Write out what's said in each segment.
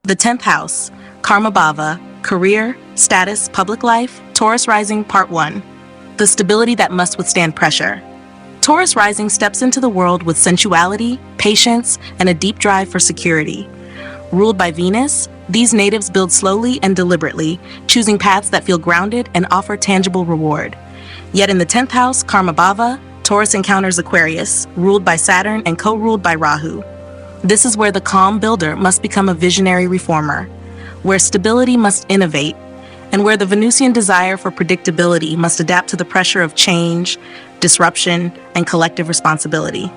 The 10th house, Karma Bhava, career, status, public life, Taurus Rising, Part 1. The stability that must withstand pressure. Taurus Rising steps into the world with sensuality, patience, and a deep drive for security. Ruled by Venus, these natives build slowly and deliberately, choosing paths that feel grounded and offer tangible reward. Yet in the 10th house, Karma Bhava, Taurus encounters Aquarius, ruled by Saturn and co-ruled by Rahu. This is where the calm builder must become a visionary reformer, where stability must innovate, and where the Venusian desire for predictability must adapt to the pressure of change, disruption, and collective responsibility.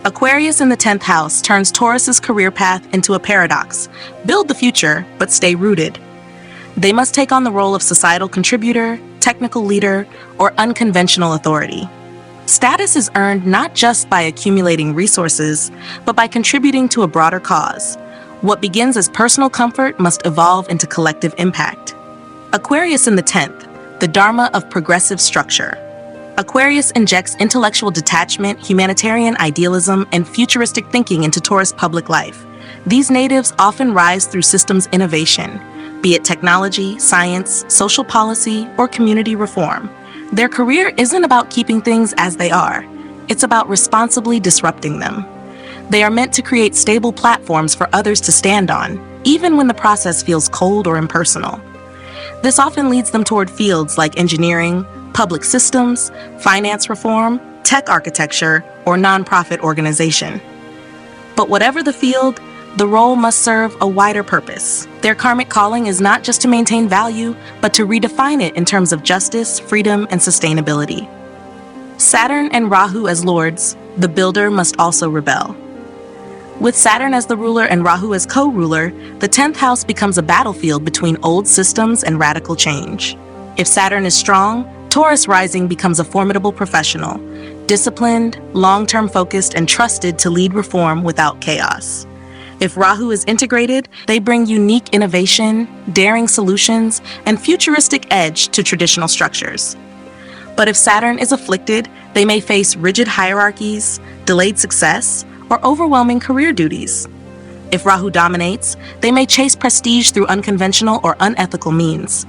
Aquarius in the 10th house turns Taurus's career path into a paradox: build the future, but stay rooted. They must take on the role of societal contributor, technical leader, or unconventional authority. Status is earned not just by accumulating resources, but by contributing to a broader cause. What begins as personal comfort must evolve into collective impact. Aquarius in the 10th, the Dharma of progressive structure. Aquarius injects intellectual detachment, humanitarian idealism, and futuristic thinking into Taurus public life. These natives often rise through systems innovation, be it technology, science, social policy, or community reform. Their career isn't about keeping things as they are. It's about responsibly disrupting them. They are meant to create stable platforms for others to stand on, even when the process feels cold or impersonal. This often leads them toward fields like engineering, public systems, finance reform, tech architecture, or nonprofit organization. But whatever the field, the role must serve a wider purpose. Their karmic calling is not just to maintain value, but to redefine it in terms of justice, freedom, and sustainability. Saturn and Rahu as lords, the builder must also rebel. With Saturn as the ruler and Rahu as co-ruler, the 10th house becomes a battlefield between old systems and radical change. If Saturn is strong, Taurus Rising becomes a formidable professional, disciplined, long-term focused, and trusted to lead reform without chaos. If Rahu is integrated, they bring unique innovation, daring solutions, and futuristic edge to traditional structures. But if Saturn is afflicted, they may face rigid hierarchies, delayed success, or overwhelming career duties. If Rahu dominates, they may chase prestige through unconventional or unethical means,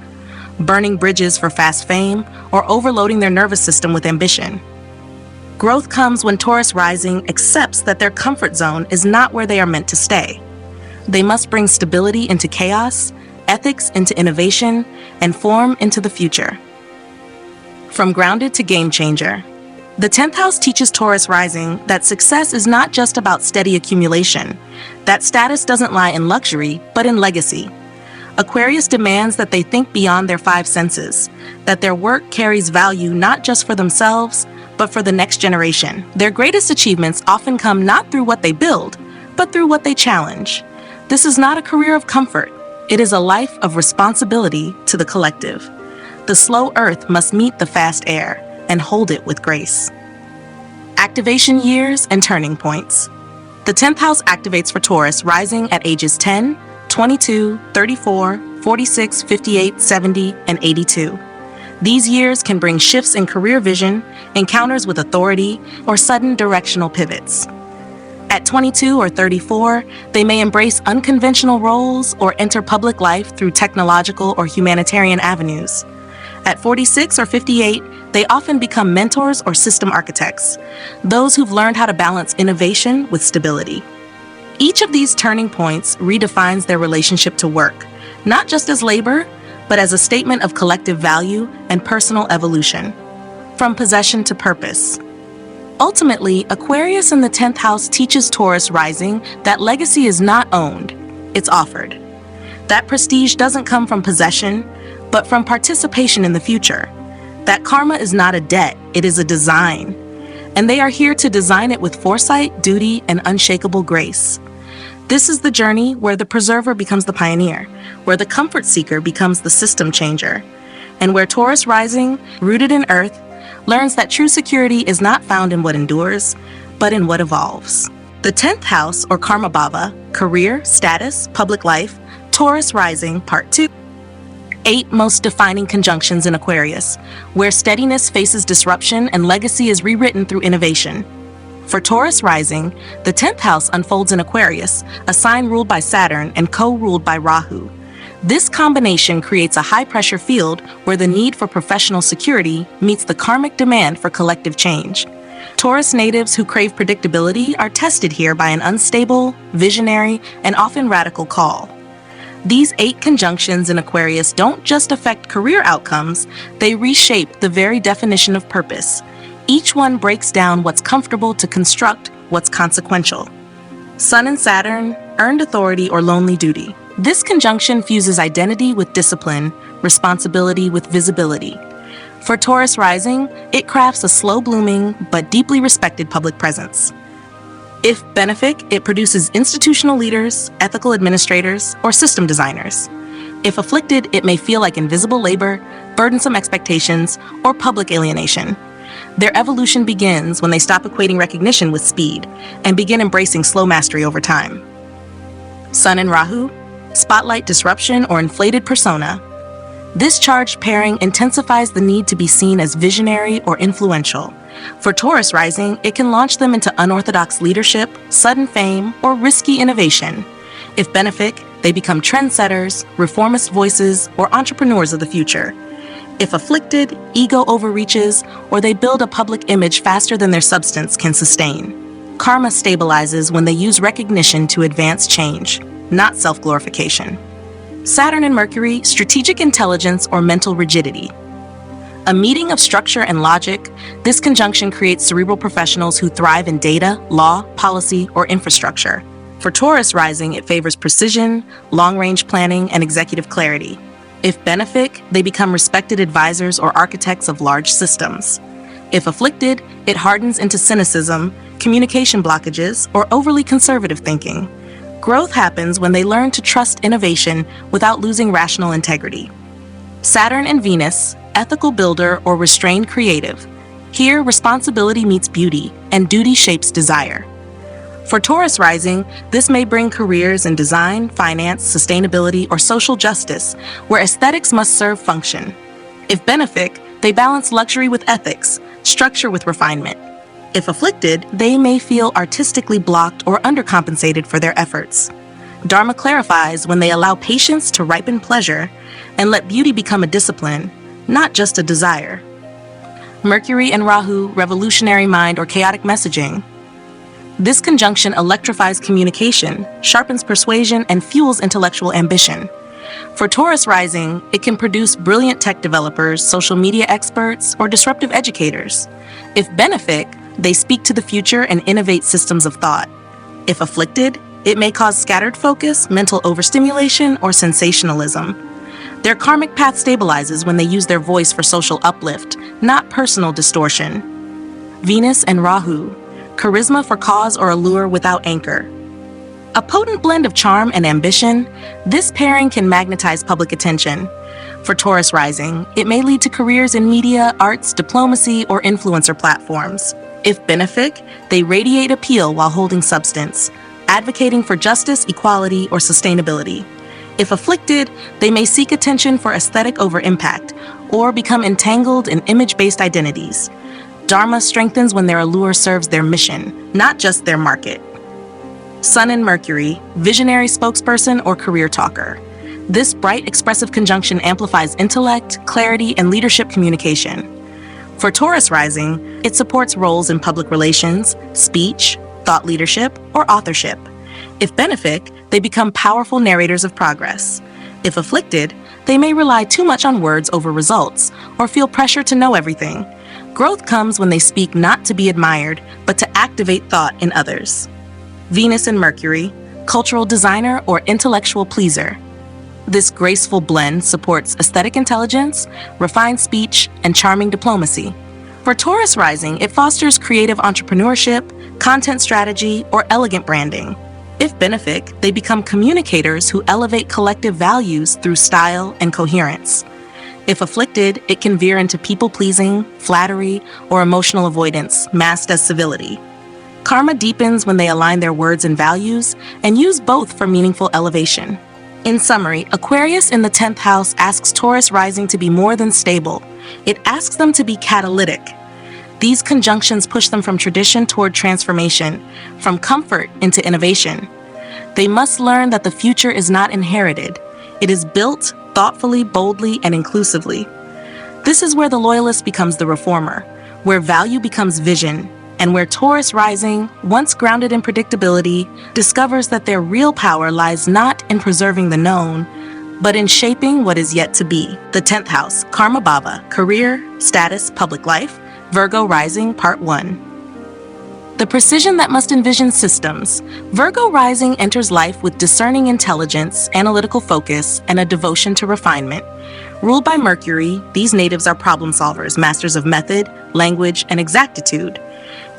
burning bridges for fast fame or overloading their nervous system with ambition. Growth comes when Taurus Rising accepts that their comfort zone is not where they are meant to stay. They must bring stability into chaos, ethics into innovation, and form into the future. From grounded to game changer. The 10th house teaches Taurus Rising that success is not just about steady accumulation, that status doesn't lie in luxury, but in legacy. Aquarius demands that they think beyond their five senses, that their work carries value not just for themselves, but for the next generation. Their greatest achievements often come not through what they build, but through what they challenge. This is not a career of comfort. It is a life of responsibility to the collective. The slow earth must meet the fast air and hold it with grace. Activation years and turning points. The 10th house activates for Taurus Rising at ages 10, 22, 34, 46, 58, 70, and 82. These years can bring shifts in career vision, encounters with authority, or sudden directional pivots. At 22 or 34, they may embrace unconventional roles or enter public life through technological or humanitarian avenues. At 46 or 58, they often become mentors or system architects, those who've learned how to balance innovation with stability. Each of these turning points redefines their relationship to work, not just as labor, but as a statement of collective value and personal evolution. From possession to purpose. Ultimately, Aquarius in the 10th house teaches Taurus Rising that legacy is not owned, it's offered. That prestige doesn't come from possession, but from participation in the future. That karma is not a debt, it is a design. And they are here to design it with foresight, duty, and unshakable grace. This is the journey where the preserver becomes the pioneer, where the comfort seeker becomes the system changer, and where Taurus Rising, rooted in earth, learns that true security is not found in what endures, but in what evolves. The 10th house, or Karma Bhava, career, status, public life, Taurus Rising, Part 2. 8 most defining conjunctions in Aquarius, where steadiness faces disruption and legacy is rewritten through innovation. For Taurus Rising, the 10th house unfolds in Aquarius, a sign ruled by Saturn and co-ruled by Rahu. This combination creates a high-pressure field where the need for professional security meets the karmic demand for collective change. Taurus natives who crave predictability are tested here by an unstable, visionary, and often radical call. These 8 conjunctions in Aquarius don't just affect career outcomes, they reshape the very definition of purpose. Each one breaks down what's comfortable to construct what's consequential. Sun and Saturn, earned authority or lonely duty. This conjunction fuses identity with discipline, responsibility with visibility. For Taurus Rising, it crafts a slow-blooming but deeply respected public presence. If benefic, it produces institutional leaders, ethical administrators, or system designers. If afflicted, it may feel like invisible labor, burdensome expectations, or public alienation. Their evolution begins when they stop equating recognition with speed and begin embracing slow mastery over time. Sun and Rahu, spotlight disruption or inflated persona. This charged pairing intensifies the need to be seen as visionary or influential. For Taurus Rising, it can launch them into unorthodox leadership, sudden fame, or risky innovation. If benefic, they become trendsetters, reformist voices, or entrepreneurs of the future. If afflicted, ego overreaches, or they build a public image faster than their substance can sustain. Karma stabilizes when they use recognition to advance change, not self-glorification. Saturn and Mercury, strategic intelligence or mental rigidity. A meeting of structure and logic, this conjunction creates cerebral professionals who thrive in data, law, policy, or infrastructure. For Taurus Rising, it favors precision, long-range planning, and executive clarity. If benefic, they become respected advisors or architects of large systems. If afflicted, it hardens into cynicism, communication blockages, or overly conservative thinking. Growth happens when they learn to trust innovation without losing rational integrity. Saturn and Venus, ethical builder or restrained creative. Here, responsibility meets beauty, and duty shapes desire. For Taurus Rising, this may bring careers in design, finance, sustainability, or social justice, where aesthetics must serve function. If benefic, they balance luxury with ethics, structure with refinement. If afflicted, they may feel artistically blocked or undercompensated for their efforts. Dharma clarifies when they allow patience to ripen pleasure and let beauty become a discipline, not just a desire. Mercury and Rahu, revolutionary mind or chaotic messaging. This conjunction electrifies communication, sharpens persuasion, and fuels intellectual ambition. For Taurus Rising, it can produce brilliant tech developers, social media experts, or disruptive educators. If benefic, they speak to the future and innovate systems of thought. If afflicted, it may cause scattered focus, mental overstimulation, or sensationalism. Their karmic path stabilizes when they use their voice for social uplift, not personal distortion. Venus and Rahu, charisma for cause or allure without anchor. A potent blend of charm and ambition, this pairing can magnetize public attention. For Taurus Rising, it may lead to careers in media, arts, diplomacy, or influencer platforms. If benefic, they radiate appeal while holding substance, advocating for justice, equality, or sustainability. If afflicted, they may seek attention for aesthetic over impact, or become entangled in image-based identities. Dharma strengthens when their allure serves their mission, not just their market. Sun and Mercury, visionary spokesperson or career talker. This bright, expressive conjunction amplifies intellect, clarity, and leadership communication. For Taurus Rising, it supports roles in public relations, speech, thought leadership, or authorship. If benefic, they become powerful narrators of progress. If afflicted, they may rely too much on words over results, or feel pressure to know everything. Growth comes when they speak not to be admired, but to activate thought in others. Venus and Mercury, cultural designer or intellectual pleaser. This graceful blend supports aesthetic intelligence, refined speech, and charming diplomacy. For Taurus Rising, it fosters creative entrepreneurship, content strategy, or elegant branding. If benefic, they become communicators who elevate collective values through style and coherence. If afflicted, it can veer into people-pleasing, flattery, or emotional avoidance, masked as civility. Karma deepens when they align their words and values and use both for meaningful elevation. In summary, Aquarius in the 10th house asks Taurus Rising to be more than stable. It asks them to be catalytic. These conjunctions push them from tradition toward transformation, from comfort into innovation. They must learn that the future is not inherited. It is built thoughtfully, boldly, and inclusively. This is where the loyalist becomes the reformer, where value becomes vision, and where Taurus Rising, once grounded in predictability, discovers that their real power lies not in preserving the known, but in shaping what is yet to be. The 10th house, Karma Bhava, career, status, public life, Virgo Rising, Part 1. The precision that must envision systems. Virgo Rising enters life with discerning intelligence, analytical focus, and a devotion to refinement. Ruled by Mercury, these natives are problem solvers, masters of method, language, and exactitude.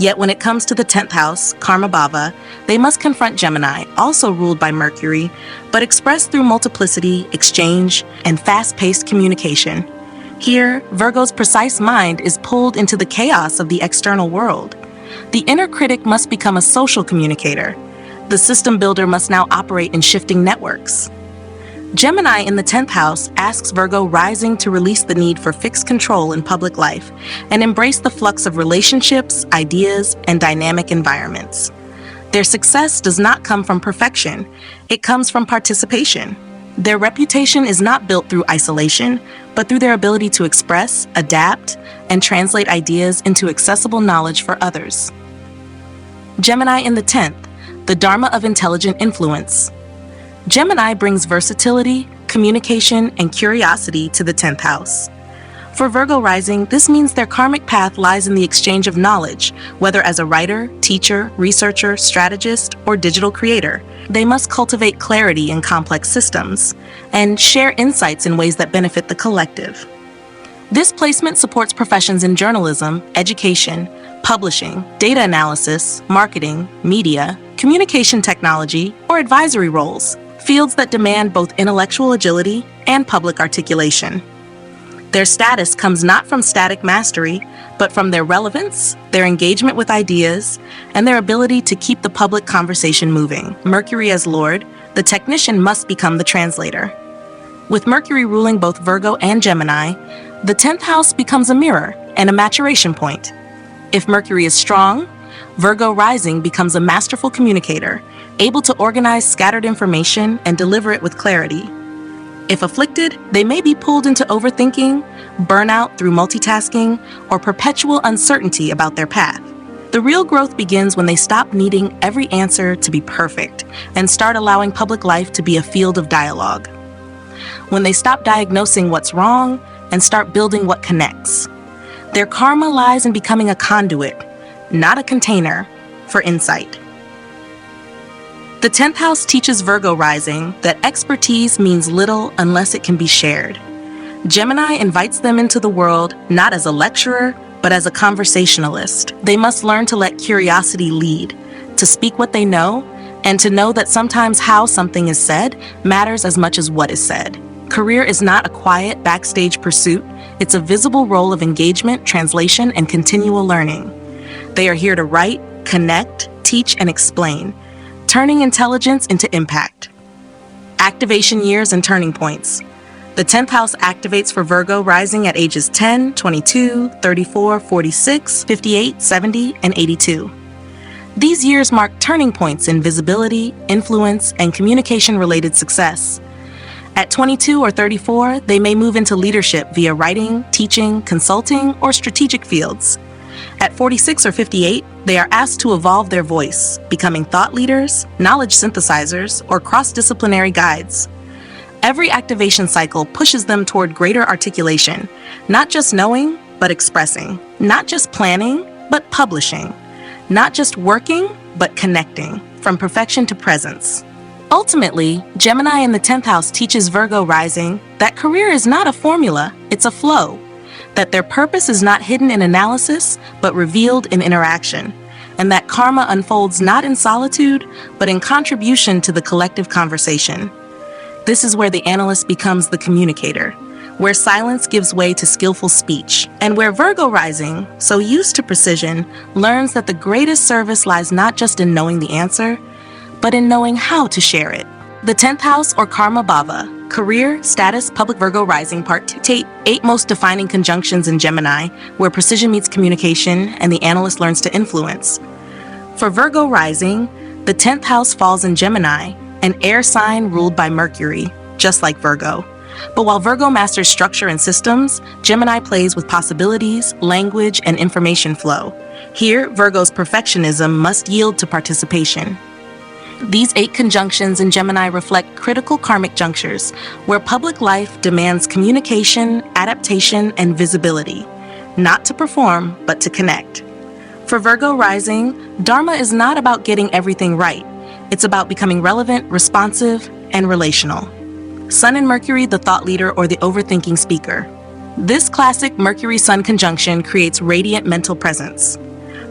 Yet when it comes to the 10th house, Karma Bhava, they must confront Gemini, also ruled by Mercury, but expressed through multiplicity, exchange, and fast-paced communication. Here, Virgo's precise mind is pulled into the chaos of the external world. The inner critic must become a social communicator. The system builder must now operate in shifting networks. Gemini in the 10th house asks Virgo Rising to release the need for fixed control in public life and embrace the flux of relationships, ideas, and dynamic environments. Their success does not come from perfection, it comes from participation. Their reputation is not built through isolation, but through their ability to express, adapt, and translate ideas into accessible knowledge for others. Gemini in the 10th, the Dharma of intelligent influence. Gemini brings versatility, communication, and curiosity to the 10th house. For Virgo Rising, this means their karmic path lies in the exchange of knowledge, whether as a writer, teacher, researcher, strategist, or digital creator. They must cultivate clarity in complex systems and share insights in ways that benefit the collective. This placement supports professions in journalism, education, publishing, data analysis, marketing, media, communication technology, or advisory roles, fields that demand both intellectual agility and public articulation. Their status comes not from static mastery, but from their relevance, their engagement with ideas, and their ability to keep the public conversation moving. Mercury as Lord, the technician must become the translator. With Mercury ruling both Virgo and Gemini, the 10th house becomes a mirror and a maturation point. If Mercury is strong, Virgo Rising becomes a masterful communicator, able to organize scattered information and deliver it with clarity. If afflicted, they may be pulled into overthinking, burnout through multitasking, or perpetual uncertainty about their path. The real growth begins when they stop needing every answer to be perfect and start allowing public life to be a field of dialogue. When they stop diagnosing what's wrong and start building what connects. Their karma lies in becoming a conduit, not a container, for insight. The 10th house teaches Virgo Rising that expertise means little unless it can be shared. Gemini invites them into the world not as a lecturer, but as a conversationalist. They must learn to let curiosity lead, to speak what they know, and to know that sometimes how something is said matters as much as what is said. Career is not a quiet backstage pursuit, it's a visible role of engagement, translation, and continual learning. They are here to write, connect, teach, and explain, turning intelligence into impact. Activation years and turning points. The 10th house activates for Virgo Rising at ages 10, 22, 34, 46, 58, 70, and 82. These years mark turning points in visibility, influence, and communication-related success. At 22 or 34, they may move into leadership via writing, teaching, consulting, or strategic fields. At 46 or 58, they are asked to evolve their voice, becoming thought leaders, knowledge synthesizers, or cross-disciplinary guides. Every activation cycle pushes them toward greater articulation, not just knowing, but expressing, not just planning, but publishing, not just working, but connecting, from perfection to presence. Ultimately, Gemini in the 10th house teaches Virgo Rising that career is not a formula, it's a flow, that their purpose is not hidden in analysis, but revealed in interaction, and that karma unfolds not in solitude, but in contribution to the collective conversation. This is where the analyst becomes the communicator, where silence gives way to skillful speech, and where Virgo Rising, so used to precision, learns that the greatest service lies not just in knowing the answer, but in knowing how to share it. The 10th house, or Karma Bhava, career, status, public Virgo rising, part 8 most defining conjunctions in Gemini, where precision meets communication and the analyst learns to influence. For Virgo rising, the 10th house falls in Gemini, an air sign ruled by Mercury, just like Virgo. But while Virgo masters structure and systems, Gemini plays with possibilities, language, and information flow. Here, Virgo's perfectionism must yield to participation. These 8 conjunctions in Gemini reflect critical karmic junctures, where public life demands communication, adaptation, and visibility, not to perform, but to connect. For Virgo rising, Dharma is not about getting everything right. It's about becoming relevant, responsive, and relational. Sun and Mercury, the thought leader or the overthinking speaker. This classic Mercury-Sun conjunction creates radiant mental presence.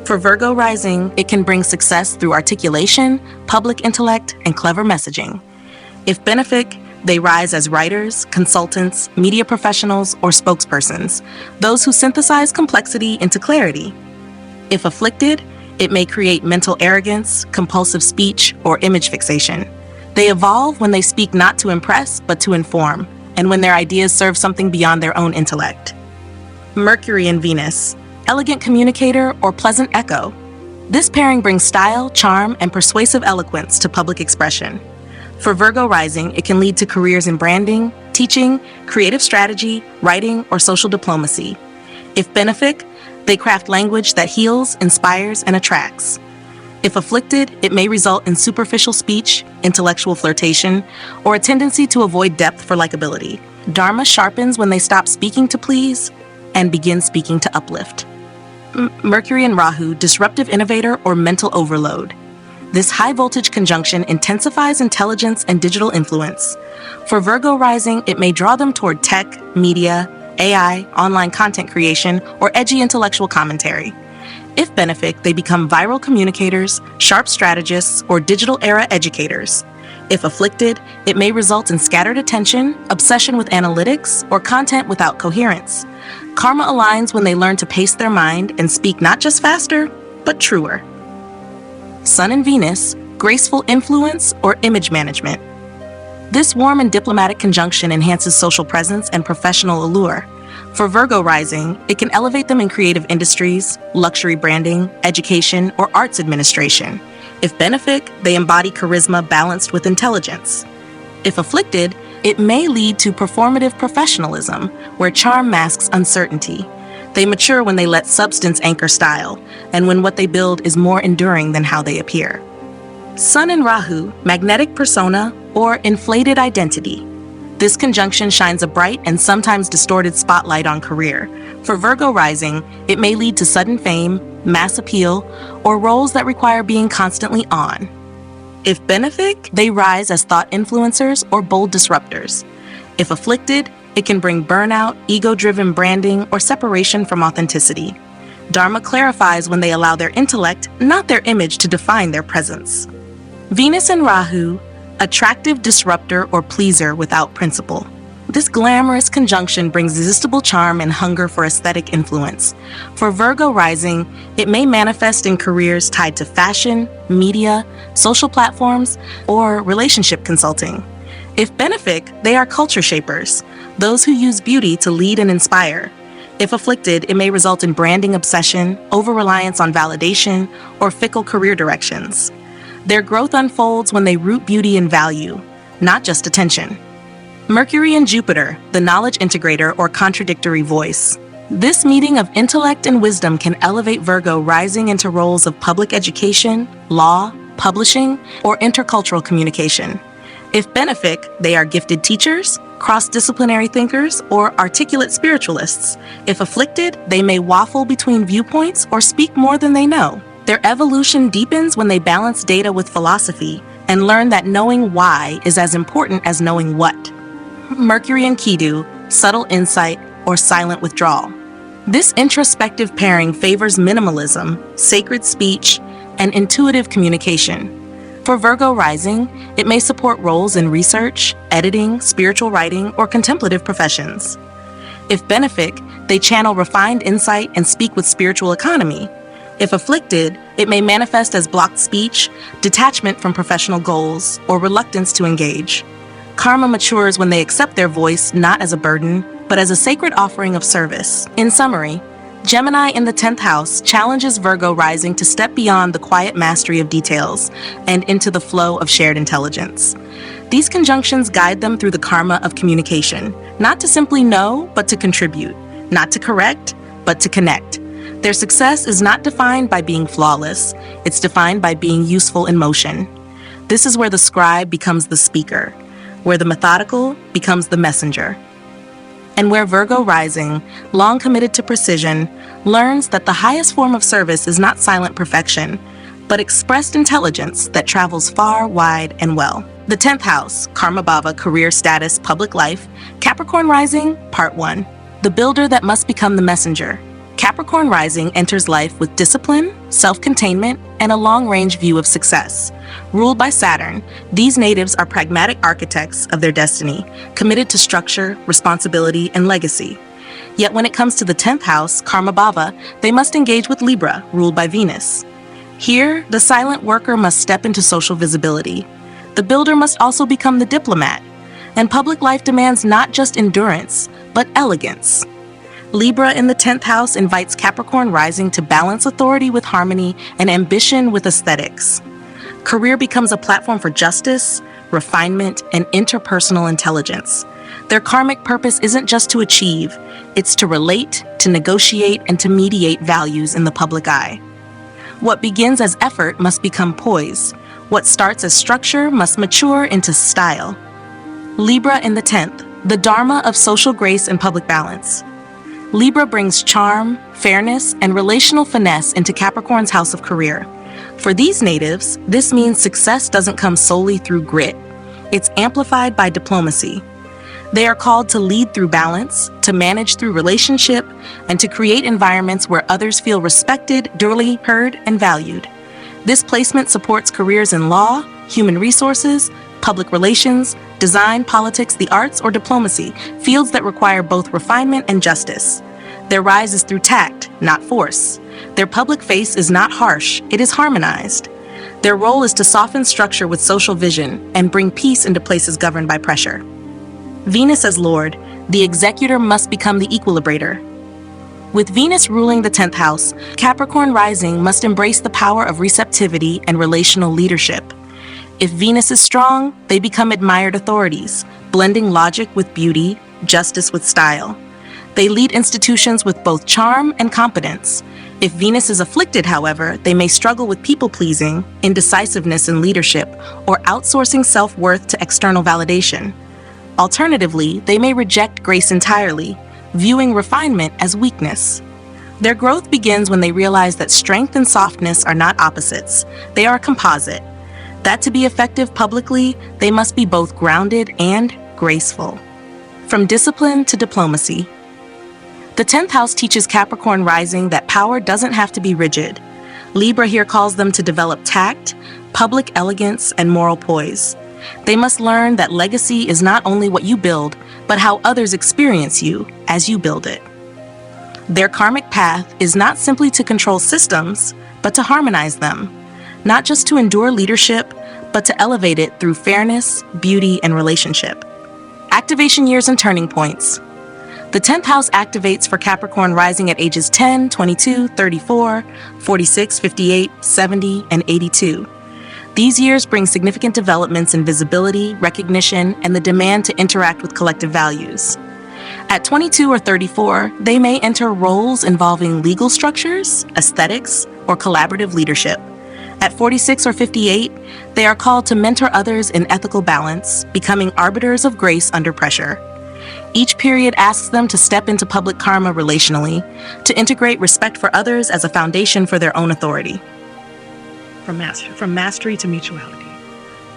For Virgo rising, it can bring success through articulation, public intellect, and clever messaging. If benefic, they rise as writers, consultants, media professionals, or spokespersons, those who synthesize complexity into clarity. If afflicted, it may create mental arrogance, compulsive speech, or image fixation. They evolve when they speak not to impress, but to inform, and when their ideas serve something beyond their own intellect. Mercury and Venus, elegant communicator or pleasant echo. This pairing brings style, charm, and persuasive eloquence to public expression. For Virgo rising, it can lead to careers in branding, teaching, creative strategy, writing, or social diplomacy. If benefic, they craft language that heals, inspires, and attracts. If afflicted, it may result in superficial speech, intellectual flirtation, or a tendency to avoid depth for likability. Dharma sharpens when they stop speaking to please and begin speaking to uplift. Mercury and Rahu, disruptive innovator or mental overload. This high-voltage conjunction intensifies intelligence and digital influence. For Virgo rising, it may draw them toward tech, media, AI, online content creation, or edgy intellectual commentary. If benefic, they become viral communicators, sharp strategists, or digital-era educators. If afflicted, it may result in scattered attention, obsession with analytics, or content without coherence. Karma aligns when they learn to pace their mind and speak not just faster, but truer. Sun and Venus, graceful influence or image management. This warm and diplomatic conjunction enhances social presence and professional allure. For Virgo rising, it can elevate them in creative industries, luxury branding, education, or arts administration. If benefic, they embody charisma balanced with intelligence. If afflicted, it may lead to performative professionalism, where charm masks uncertainty. They mature when they let substance anchor style, and when what they build is more enduring than how they appear. Sun and Rahu, magnetic persona or inflated identity. This conjunction shines a bright and sometimes distorted spotlight on career. For Virgo rising, it may lead to sudden fame, mass appeal, or roles that require being constantly on. If benefic, they rise as thought influencers or bold disruptors. If afflicted, it can bring burnout, ego-driven branding, or separation from authenticity. Dharma clarifies when they allow their intellect, not their image, to define their presence. Venus and Rahu, attractive disruptor or pleaser without principle. This glamorous conjunction brings irresistible charm and hunger for aesthetic influence. For Virgo rising, it may manifest in careers tied to fashion, media, social platforms, or relationship consulting. If benefic, they are culture shapers, those who use beauty to lead and inspire. If afflicted, it may result in branding obsession, over-reliance on validation, or fickle career directions. Their growth unfolds when they root beauty in value, not just attention. Mercury and Jupiter, the knowledge integrator or contradictory voice. This meeting of intellect and wisdom can elevate Virgo rising into roles of public education, law, publishing, or intercultural communication. If benefic, they are gifted teachers, cross-disciplinary thinkers, or articulate spiritualists. If afflicted, they may waffle between viewpoints or speak more than they know. Their evolution deepens when they balance data with philosophy and learn that knowing why is as important as knowing what. Mercury and Ketu, subtle insight or silent withdrawal. This introspective pairing favors minimalism, sacred speech, and intuitive communication. For Virgo rising, it may support roles in research, editing, spiritual writing, or contemplative professions. If benefic, they channel refined insight and speak with spiritual economy. If afflicted, it may manifest as blocked speech, detachment from professional goals, or reluctance to engage. Karma matures when they accept their voice not as a burden, but as a sacred offering of service. In summary, Gemini in the 10th house challenges Virgo rising to step beyond the quiet mastery of details and into the flow of shared intelligence. These conjunctions guide them through the karma of communication, not to simply know, but to contribute, not to correct, but to connect. Their success is not defined by being flawless, it's defined by being useful in motion. This is where the scribe becomes the speaker, where the methodical becomes the messenger, and where Virgo rising, long committed to precision, learns that the highest form of service is not silent perfection, but expressed intelligence that travels far, wide, and well. The 10th house, Karma Bhava, career status, public life, Capricorn rising, part 1. The builder that must become the messenger. Capricorn rising enters life with discipline, self-containment, and a long-range view of success. Ruled by Saturn, these natives are pragmatic architects of their destiny, committed to structure, responsibility, and legacy. Yet when it comes to the 10th house, Karma Bhava, they must engage with Libra, ruled by Venus. Here, the silent worker must step into social visibility. The builder must also become the diplomat. And public life demands not just endurance, but elegance. Libra in the 10th house invites Capricorn rising to balance authority with harmony and ambition with aesthetics. Career becomes a platform for justice, refinement, and interpersonal intelligence. Their karmic purpose isn't just to achieve, it's to relate, to negotiate, and to mediate values in the public eye. What begins as effort must become poise. What starts as structure must mature into style. Libra in the 10th, the Dharma of social grace and public balance. Libra brings charm, fairness, and relational finesse into Capricorn's house of career. For these natives, this means success doesn't come solely through grit. It's amplified by diplomacy. They are called to lead through balance, to manage through relationship, and to create environments where others feel respected, duly heard, and valued. This placement supports careers in law, human resources, public relations, design, politics, the arts, or diplomacy, fields that require both refinement and justice. Their rise is through tact, not force. Their public face is not harsh, it is harmonized. Their role is to soften structure with social vision and bring peace into places governed by pressure. Venus as Lord, the executor must become the equilibrator. With Venus ruling the 10th house, Capricorn rising must embrace the power of receptivity and relational leadership. If Venus is strong, they become admired authorities, blending logic with beauty, justice with style. They lead institutions with both charm and competence. If Venus is afflicted, however, they may struggle with people-pleasing, indecisiveness in leadership, or outsourcing self-worth to external validation. Alternatively, they may reject grace entirely, viewing refinement as weakness. Their growth begins when they realize that strength and softness are not opposites, they are a composite. That to be effective publicly, they must be both grounded and graceful. From discipline to diplomacy. The 10th house teaches Capricorn rising that power doesn't have to be rigid. Libra here calls them to develop tact, public elegance, and moral poise. They must learn that legacy is not only what you build, but how others experience you as you build it. Their karmic path is not simply to control systems, but to harmonize them. Not just to endure leadership, but to elevate it through fairness, beauty, and relationship. Activation years and turning points. The 10th house activates for Capricorn rising at ages 10, 22, 34, 46, 58, 70, and 82. These years bring significant developments in visibility, recognition, and the demand to interact with collective values. At 22 or 34, they may enter roles involving legal structures, aesthetics, or collaborative leadership. At 46 or 58, they are called to mentor others in ethical balance, becoming arbiters of grace under pressure. Each period asks them to step into public karma relationally, to integrate respect for others as a foundation for their own authority. From mastery to mutuality.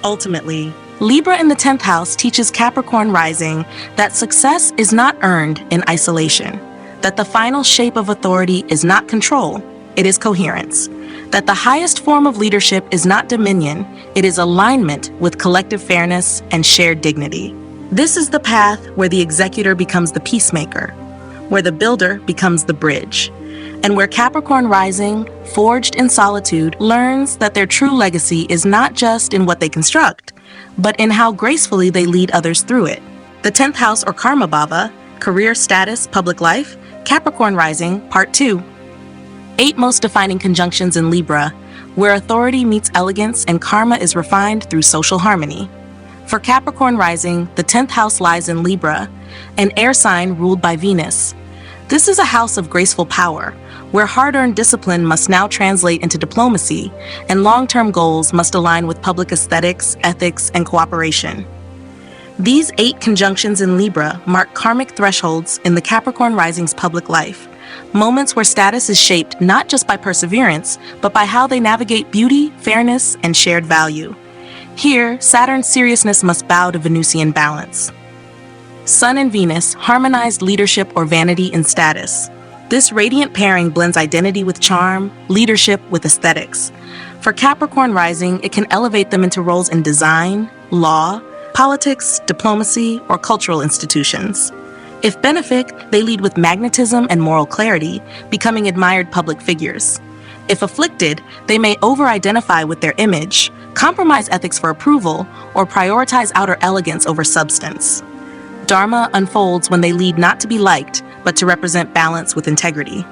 Ultimately, Libra in the 10th house teaches Capricorn rising that success is not earned in isolation, that the final shape of authority is not control, it is coherence, that the highest form of leadership is not dominion, it is alignment with collective fairness and shared dignity. This is the path where the executor becomes the peacemaker, where the builder becomes the bridge, and where Capricorn Rising, forged in solitude, learns that their true legacy is not just in what they construct, but in how gracefully they lead others through it. The 10th house or Karma Bhava, career, status, public life, Capricorn Rising, Part 2. 8 most defining conjunctions in Libra, where authority meets elegance and karma is refined through social harmony. For Capricorn Rising, the 10th house lies in Libra, an air sign ruled by Venus. This is a house of graceful power, where hard-earned discipline must now translate into diplomacy, and long-term goals must align with public aesthetics, ethics, and cooperation. These 8 conjunctions in Libra mark karmic thresholds in the Capricorn Rising's public life, moments where status is shaped not just by perseverance, but by how they navigate beauty, fairness, and shared value. Here, Saturn's seriousness must bow to Venusian balance. Sun and Venus harmonized leadership or vanity in status. This radiant pairing blends identity with charm, leadership with aesthetics. For Capricorn Rising, it can elevate them into roles in design, law, politics, diplomacy, or cultural institutions. If benefic, they lead with magnetism and moral clarity, becoming admired public figures. If afflicted, they may over-identify with their image, compromise ethics for approval, or prioritize outer elegance over substance. Dharma unfolds when they lead not to be liked, but to represent balance with integrity.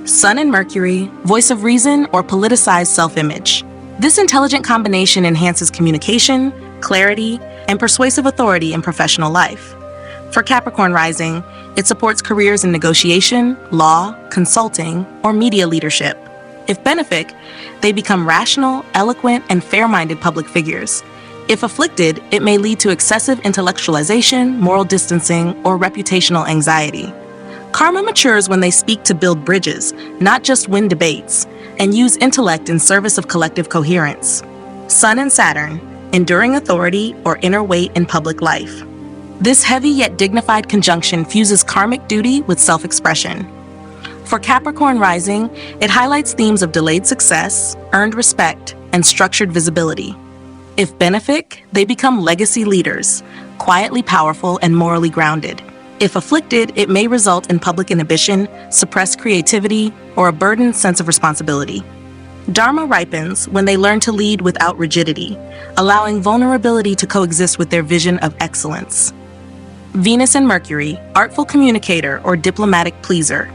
Sun and Mercury, voice of reason or politicized self-image. This intelligent combination enhances communication, clarity, and persuasive authority in professional life. For Capricorn Rising, it supports careers in negotiation, law, consulting, or media leadership. If benefic, they become rational, eloquent, and fair-minded public figures. If afflicted, it may lead to excessive intellectualization, moral distancing, or reputational anxiety. Karma matures when they speak to build bridges, not just win debates, and use intellect in service of collective coherence. Sun and Saturn, enduring authority or inner weight in public life. This heavy yet dignified conjunction fuses karmic duty with self-expression. For Capricorn Rising, it highlights themes of delayed success, earned respect, and structured visibility. If benefic, they become legacy leaders, quietly powerful and morally grounded. If afflicted, it may result in public inhibition, suppressed creativity, or a burdened sense of responsibility. Dharma ripens when they learn to lead without rigidity, allowing vulnerability to coexist with their vision of excellence. Venus and Mercury, artful communicator or diplomatic pleaser.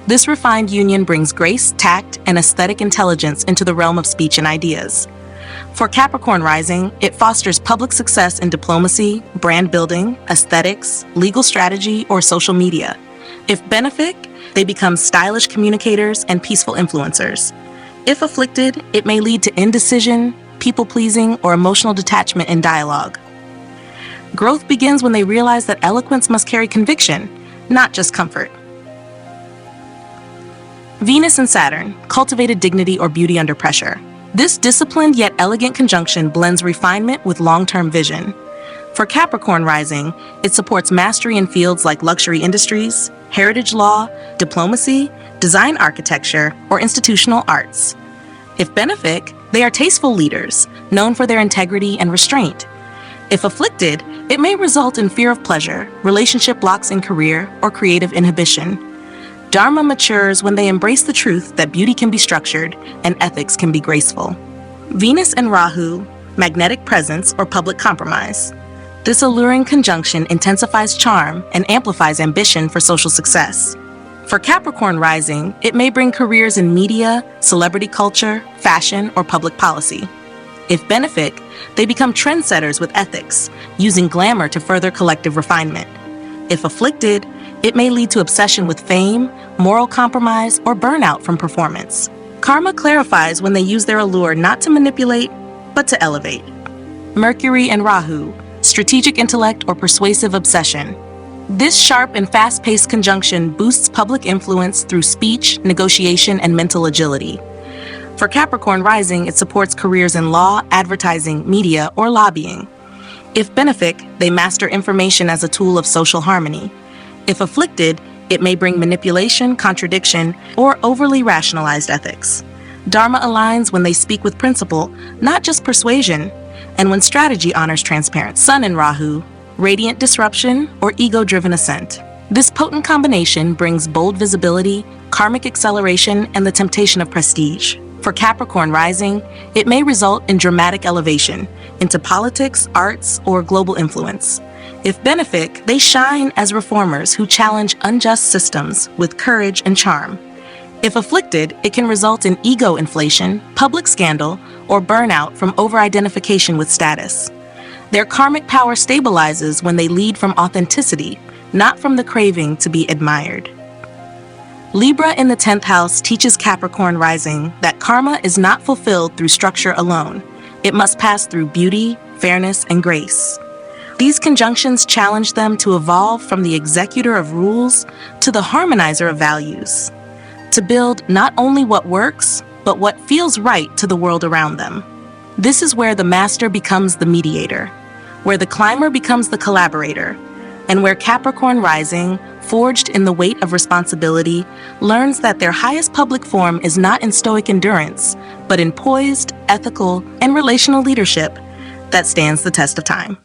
This refined union brings grace, tact, and aesthetic intelligence into the realm of speech and ideas. For Capricorn Rising, it fosters public success in diplomacy, brand building, aesthetics, legal strategy, or social media. If benefic, they become stylish communicators and peaceful influencers. If afflicted, it may lead to indecision, people-pleasing, or emotional detachment in dialogue. Growth begins when they realize that eloquence must carry conviction, not just comfort. Venus and Saturn, cultivated dignity or beauty under pressure. This disciplined yet elegant conjunction blends refinement with long-term vision. For Capricorn Rising, it supports mastery in fields like luxury industries, heritage law, diplomacy, design architecture, or institutional arts. If benefic, they are tasteful leaders, known for their integrity and restraint. If afflicted, it may result in fear of pleasure, relationship blocks in career, or creative inhibition. Dharma matures when they embrace the truth that beauty can be structured and ethics can be graceful. Venus and Rahu, magnetic presence or public compromise. This alluring conjunction intensifies charm and amplifies ambition for social success. For Capricorn Rising, it may bring careers in media, celebrity culture, fashion, or public policy. If benefic, they become trendsetters with ethics, using glamour to further collective refinement. If afflicted, it may lead to obsession with fame, moral compromise, or burnout from performance. Karma clarifies when they use their allure not to manipulate, but to elevate. Mercury and Rahu, strategic intellect or persuasive obsession. This sharp and fast-paced conjunction boosts public influence through speech, negotiation, and mental agility. For Capricorn Rising, it supports careers in law, advertising, media, or lobbying. If benefic, they master information as a tool of social harmony. If afflicted, it may bring manipulation, contradiction, or overly rationalized ethics. Dharma aligns when they speak with principle, not just persuasion, and when strategy honors transparency. Sun and Rahu, radiant disruption or ego-driven ascent. This potent combination brings bold visibility, karmic acceleration, and the temptation of prestige. For Capricorn Rising, it may result in dramatic elevation into politics, arts, or global influence. If benefic, they shine as reformers who challenge unjust systems with courage and charm. If afflicted, it can result in ego inflation, public scandal, or burnout from over-identification with status. Their karmic power stabilizes when they lead from authenticity, not from the craving to be admired. Libra in the 10th house teaches Capricorn Rising that karma is not fulfilled through structure alone. It must pass through beauty, fairness, and grace. These conjunctions challenge them to evolve from the executor of rules to the harmonizer of values, to build not only what works, but what feels right to the world around them. This is where the master becomes the mediator, where the climber becomes the collaborator, and where Capricorn Rising, forged in the weight of responsibility, learns that their highest public form is not in stoic endurance, but in poised, ethical, and relational leadership that stands the test of time.